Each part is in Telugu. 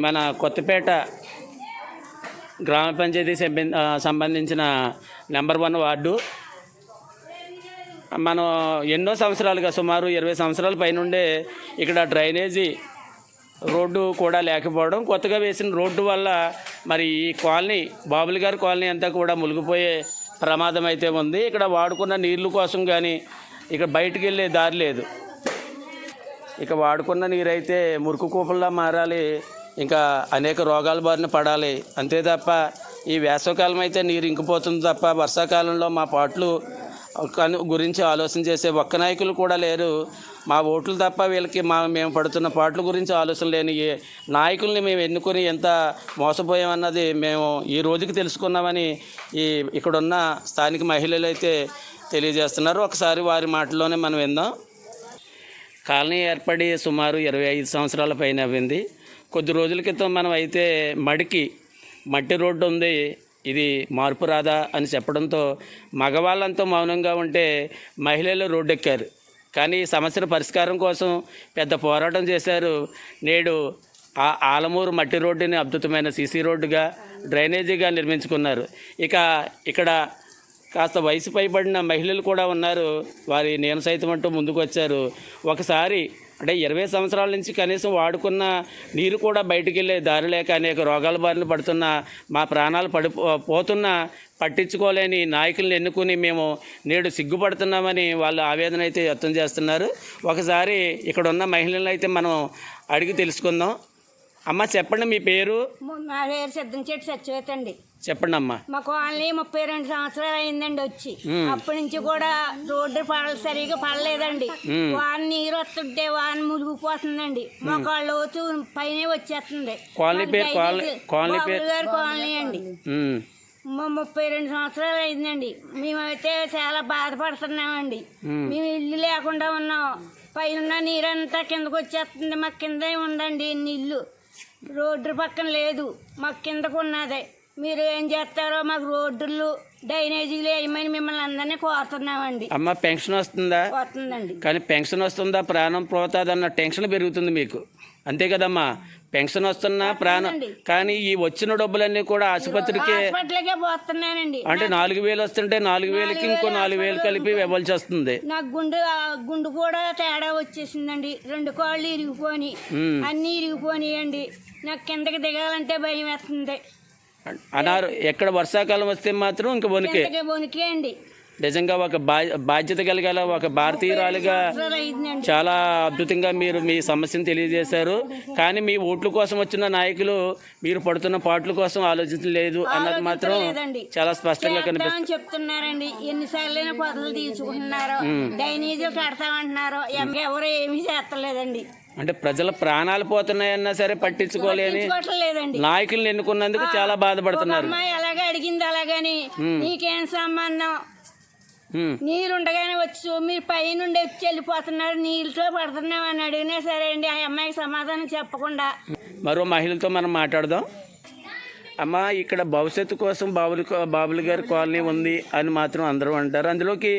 మన కొత్తపేట గ్రామ పంచాయతీ సంబంధించిన నెంబర్ 1 వార్డు. మనం ఎన్నో సంవత్సరాలుగా సుమారు 20 సంవత్సరాల పైనుండే ఇక్కడ డ్రైనేజీ రోడ్డు కూడా లేకపోవడం, కొత్తగా వేసిన రోడ్డు వల్ల మరి ఈ కాలనీ బాబులు గారి కాలనీ అంతా కూడా మునిగిపోయే ప్రమాదం అయితే ఉంది. ఇక్కడ వాడుకున్న నీళ్ళ కోసం కానీ ఇక్కడ బయటికి వెళ్ళే దారి లేదు. ఇక వాడుకున్న నీరైతే మురికి కూపంలా మారాలి, ఇంకా అనేక రోగాల బారిన పడాలి. అంతే తప్ప ఈ వేసవకాలం అయితే నీరు ఇంకిపోతుంది తప్ప వర్షాకాలంలో మా పాటలు గురించి ఆలోచన చేసే ఒక్క నాయకులు కూడా లేరు. మా ఓట్లు తప్ప వీళ్ళకి మేము పడుతున్న పాటల గురించి ఆలోచన లేని నాయకుల్ని మేము ఎన్నుకొని ఎంత మోసపోయామన్నది మేము ఈ రోజుకి తెలుసుకున్నామని ఇక్కడున్న స్థానిక మహిళలు అయితే తెలియజేస్తున్నారు. ఒకసారి వారి మాటల్లోనే మనం విందాం. కాలనీ ఏర్పడి సుమారు 25 సంవత్సరాల పైన అయింది. కొద్ది రోజుల క్రితం మనం అయితే మట్టి రోడ్డు ఉంది, ఇది మార్పు రాదా అని చెప్పడంతో మగవాళ్ళంతా మౌనంగా ఉంటే మహిళలు రోడ్డెక్కారు. కానీ ఈ సమస్యల పరిష్కారం కోసం పెద్ద పోరాటం చేశారు. నేడు ఆ ఆలమూరు మట్టి రోడ్డుని అద్భుతమైన సీసీ రోడ్డుగా, డ్రైనేజీగా నిర్మించుకున్నారు. ఇక్కడ కాస్త వయసు పైబడిన మహిళలు కూడా ఉన్నారు. వారి నేను సైతం అంటూ ముందుకు వచ్చారు. ఒకసారి అంటే 20 సంవత్సరాల నుంచి కనీసం వాడుకున్న నీరు కూడా బయటికి వెళ్ళే దారి లేక అనేక రోగాల బారిన పడుతున్న, మా ప్రాణాలు పోతున్నా పట్టించుకోలేని నాయకులను ఎన్నుకుని మేము నేడు సిగ్గుపడుతున్నామని వాళ్ళు ఆవేదన అయితే వ్యక్తం చేస్తున్నారు. ఒకసారి ఇక్కడ ఉన్న మహిళలను అయితే మనం అడిగి తెలుసుకుందాం. అమ్మ చెప్పండి, మీ పేరు? నా పేరు సిద్ధంచెట్టి సత్యవతి అండి. చెప్పండి అమ్మా. మా కాలనీ 32 సంవత్సరాలు అయిందండి వచ్చి. అప్పటి నుంచి కూడా రోడ్డు సరిగా పడలేదండి. వాన నీరు వస్తుంటే వాన మునిగిపోతుందండి. మొక్కళ్ళ లోతు పైన వచ్చేస్తుంది. కాలనీ అండి. 32 సంవత్సరాలు అయిందండి. మేమైతే చాలా బాధపడుతున్నామండి. మేము ఇల్లు లేకుండా ఉన్నాం. పైన నీరంతా కిందకు వచ్చేస్తుంది. మాకు కింద ఉందండి ఇల్లు, రోడ్డు పక్కన లేదు, మాకు కిందకు ఉన్నదే. మీరు ఏం చేస్తారో మాకు రోడ్డులు డ్రైనేజీలు వేయమని మిమ్మల్ని అందరినీ కోరుతున్నామండి. అమ్మ పెన్షన్ వస్తుందా? వస్తుందండి. కానీ పెన్షన్ వస్తుందా ప్రాణం పోతుందన్న టెన్షన్ పెరుగుతుంది మీకు, అంతే కదమ్మా? పెన్షన్ వస్తున్నా ప్రాణం, కానీ ఈ వచ్చిన డబ్బులన్నీ కూడా ఆసుపత్రికే పోతున్నానండి. అంటే 4,000 వస్తుంటే 4,000కి ఇంకో 4,000 కలిపి ఇవ్వాల్సి వస్తుంది. నాకు గుండు కూడా తేడా వచ్చేసిందండి. 2 కాళ్ళు ఇరిగిపోయి, అన్నీ ఇరిగిపోయినాయండి. నాకు కిందకి దిగాలంటే భయం వేస్తుంది. ఎక్కడ వర్షాకాలం వస్తే మాత్రం ఇంకా వణికే అండి. నిజంగా ఒక బాధ్యత కలిగల ఒక భారతీయురాలుగా చాలా అద్భుతంగా మీరు మీ సమస్యను తెలియజేశారు. కానీ మీ ఓట్ల కోసం వచ్చిన నాయకులు మీరు పడుతున్న పాటల కోసం ఆలోచించలేదు అన్నది మాత్రం చాలా స్పష్టంగా కనిపిస్తుంది. చెప్తున్నారండి, ఎన్నిసార్లు పదవులు తీసుకుంటున్నారో, డ్రైనేజీలు కడతామంటున్నారో, ఎవరు ఏమీ చేస్తలేదండి. అంటే ప్రజల ప్రాణాలు పోతున్నాయన్నా సరే పట్టించుకోలేని నాయకులను ఎన్నుకున్నందుకు చాలా బాధపడుతున్నారు. అలాగే అడిగింది అలాగని నీకేం సంబంధం, నీళ్ళుండగానే వచ్చి మీరు పైనుండి వచ్చి వెళ్ళిపోతున్నారు, నీళ్ళతో పడుతున్నాం అని అడిగినా సరే అండి ఆ అమ్మాయికి సమాధానం చెప్పకుండా. మరో మహిళలతో మనం మాట్లాడదాం. అమ్మ, ఇక్కడ భవిష్యత్తు కోసం బాబులు గారి కాలనీ ఉంది అని మాత్రం అందరూ అంటారు. అందులోకి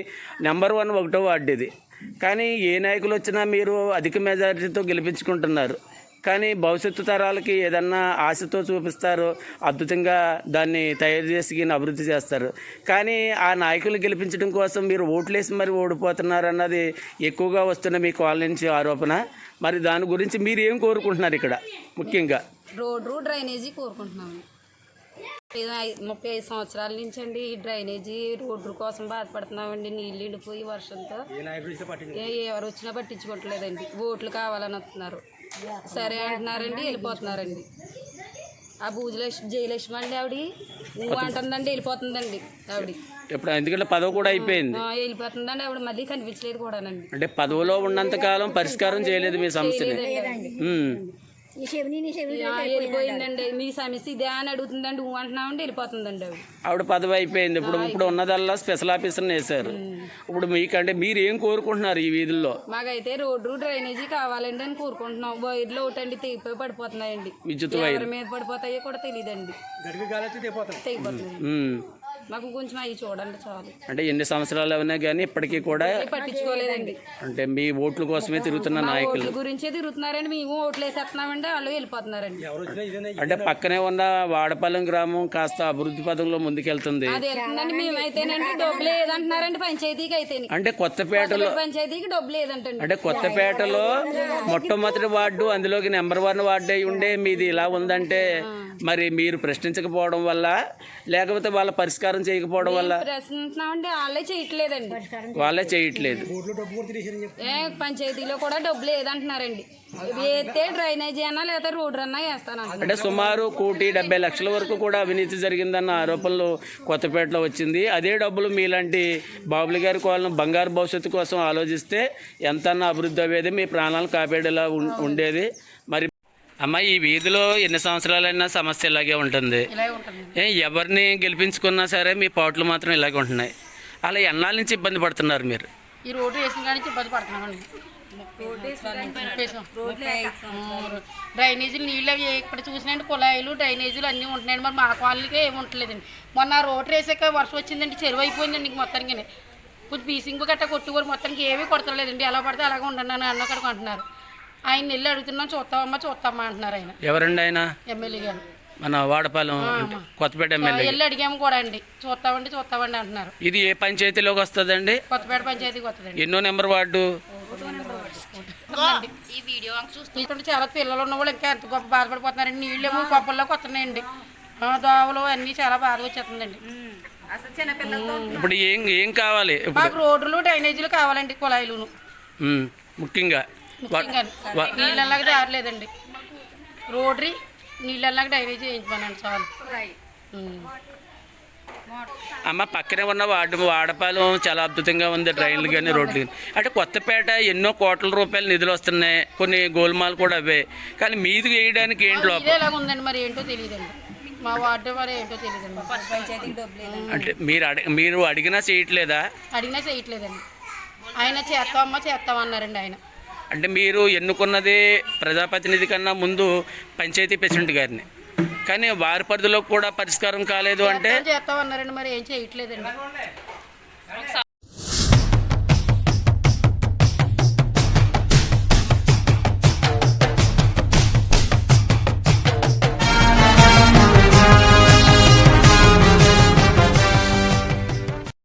నెంబర్ 1 ఒకటో వార్డు ఇది. కానీ ఏ నాయకులు వచ్చినా మీరు అధిక మెజారిటీతో గెలిపించుకుంటున్నారు. కానీ భవిష్యత్తు తరాలకి ఏదన్నా ఆశతో చూపిస్తారు, అద్భుతంగా దాన్ని తయారు చేసి అభివృద్ధి చేస్తారు. కానీ ఆ నాయకులు గెలిపించడం కోసం మీరు ఓట్లేసి మరి ఓడిపోతున్నారు అన్నది ఎక్కువగా వస్తున్న మీ కాలనీ నుంచి ఆరోపణ. మరి దాని గురించి మీరు ఏం కోరుకుంటున్నారు? ఇక్కడ ముఖ్యంగా రోడ్డు డ్రైనేజీ కోరుకుంటున్నాము. 35 సంవత్సరాల నుంచి అండి ఈ డ్రైనేజీ రోడ్డు కోసం బాధపడుతున్నామండి. నీళ్ళు ఎండిపోయి వర్షంతో ఎవరు వచ్చినా పట్టించుకోవట్లేదండి. ఓట్లు కావాలని వస్తున్నారు, సరే అంటున్నారండి, వెళ్ళిపోతున్నారండి. ఆ జయలక్ష్మి అండి ఆవిడ నువ్వు అంటుందండి, వెళ్ళిపోతుందండి ఆవిడ. ఇప్పుడు ఎందుకంటే పదవి కూడా అయిపోయింది, వెళ్ళిపోతుందండి ఆవిడ. మళ్ళీ కనిపించలేదు కూడానండి. అంటే పదవిలో ఉన్నంతకాలం పరిష్కారం చేయలేదు మీ సమస్యని. వెళ్ళిపోయిందండి. మీ సమస్య ఇదే అని అడుగుతుందండి, ఊ అంటున్నామండి, వెళ్ళిపోతుందండి ఆవిడ పదవి అయిపోయింది. ఇప్పుడు ఉన్నదల్లా స్పెషల్ ఆఫీసర్ని వేశారు. ఇప్పుడు మీకంటే మీరు ఏం కోరుకుంటున్నారు ఈ వీధుల్లో? మాకైతే రోడ్డు డ్రైనేజీ కావాలండి అని కోరుకుంటున్నాం. వైర్లు ఒకటండి తెగిపోయి పడిపోతున్నాయండి. విద్యుత్ వైర్ మీద పడిపోతాయో కూడా తెలియదండి. మాకు కొంచెం అవి చూడండి చాలు. అంటే ఎన్ని సంవత్సరాలు అయినా కానీ ఇప్పటికీ కూడా పట్టించుకోలేదండి. అంటే మీ ఓట్ల కోసమే తిరుగుతున్న నాయకులు ఓట్ల గురించే తిరుగుతున్నారండి. మేము ఓట్లు వేసేస్తున్నామండి, వాళ్ళు వెళ్ళిపోతున్నారండి. అంటే పక్కనే ఉన్న వాడపాలెం గ్రామం కాస్త అభివృద్ధి పదంలో ముందుకెళ్తుంది. అది వెళ్తుందండి. మేమైతేనండి డబ్బులు ఏదంటున్నారండి పంచాయతీకి అయితే. అంటే కొత్తపేటలో పంచాయతీకి డబ్బులు ఏదంటండి. అంటే కొత్తపేటలో మొట్టమొదటి వార్డు, అందులోకి నెంబర్ 1 వార్డు అయి ఉండే మీది ఇలా ఉందంటే మరి మీరు ప్రశ్నించకపోవడం వల్ల, లేకపోతే వాళ్ళ పరిష్కారం చేయకపోవడం వల్ల? ప్రశ్నిస్తున్నామండి, వాళ్ళే చేయట్లేదండి. వాళ్ళే చేయట్లేదు. పంచాయతీలో కూడా డబ్బులు ఏదంటున్నారండి. వేస్తే డ్రైనేజీ అన్నా లేదా రోడ్డు అన్నా వేస్తాను. అంటే సుమారు 1,70,00,000 వరకు కూడా అవినీతి జరిగిందన్న ఆరోపణలు కొత్తపేటలో వచ్చింది. అదే డబ్బులు మీలాంటి బాబులు గారి కోళ్ళను బంగారు భవిష్యత్తు కోసం ఆలోచిస్తే ఎంతన్నా అభివృద్ధి అయ్యేది, మీ ప్రాణాలను కాపాడేలా ఉండేది. మరి అమ్మ, ఈ వీధిలో ఎన్ని సంవత్సరాలైనా సమస్య ఇలాగే ఉంటుంది. ఎవరిని గెలిపించుకున్నా సరే మీ పాటలు మాత్రం ఇలాగే ఉంటున్నాయి. అలా ఎన్నాళ్ళ నుంచి ఇబ్బంది పడుతున్నారు మీరు? ఈ రోడ్డు వేసిన కాడి నుంచి ఇబ్బంది పడుతున్నామండి. డ్రైనేజీలు నీళ్ళు అవి ఇక్కడ చూసినండి, కుళాయిలు డ్రైనేజీలు అన్నీ ఉంటున్నాయండి. మరి మా కాలనీకే ఏమి ఉండలేదండి. మొన్న రోడ్డు వేసాక వర్షం వచ్చిందండి, చెరువు అయిపోయిందండి. ఇంక మొత్తానికి కొంచెం బీసింగ్ గట్ట కొట్టుకోరు, మొత్తానికి ఏమీ కొడతలేదండి. ఎలా పడితే అలాగే ఉండండి అని అన్నక్కడికి అంటున్నారు. ఆయన వెళ్ళి అడుగుతున్నాం, చూస్తామా అంటున్నారు. ఆయన ఎవరండి? ఆయన ఎమ్మెల్యే గారు, మన వాడపాలెం కొత్తపేట ఎమ్మెల్యే. వెళ్ళి అడిగాము కూడా అండి, చూస్తామండి అంటున్నారు. ఇది ఏ పంచాయతీలోకి వస్తుందండి? కొత్తపేట పంచాయతీకి వస్తుందండి. ఎన్నో నెంబర్ వార్డు? ఈ వీడియో చూస్తుంటే చాలా పిల్లలు ఉన్న వాళ్ళు ఇంకా ఎంత గొప్ప బాధపడిపోతున్నారండి. నీళ్ళేమో కొప్పల్లోకి వస్తున్నాయండి, దోవలు అన్నీ చాలా బాధ వచ్చేస్తుందండి. ఇప్పుడు ఏం కావాలి? మాకు రోడ్లు డ్రైనేజీలు కావాలండి, కుళాయిలు ముఖ్యంగా. నీళ్ళలాగా దారలేదండి, రోడ్రీ నీళ్ళలాగా డ్రైనేజ్ చేయించమనండి చాలు. అమ్మ, పక్కనే ఉన్న వాడపాలెం చాలా అద్భుతంగా ఉంది, డ్రైన్లు కానీ రోడ్లు కానీ. అంటే కొత్తపేట ఎన్నో కోట్ల రూపాయలు నిధులు వస్తున్నాయి, కొన్ని గోల్మాలు కూడా అవే. కానీ మీది వేయడానికి ఏంటి లోపల? ఇదేలాగా ఉందండి, మరి ఏంటో తెలియదండి. మా వార్డు మరి ఏంటో తెలియదండి. పంచాయతీకి డబ్బులు అంటే మీరు అడిగినా చేయట్లేదా? అడిగినా చేయట్లేదండి. ఆయన చేస్తామన్నారండి ఆయన. అంటే మీరు ఎన్నుకున్నది ప్రజాప్రతినిధి కన్నా ముందు పంచాయతీ ప్రెసిడెంట్ గారిని, కానీ వారి పరిధిలో కూడా పరిష్కారం కాలేదు అంటే చేస్తామన్నారండి, మరి ఏం చేయట్లేదండి.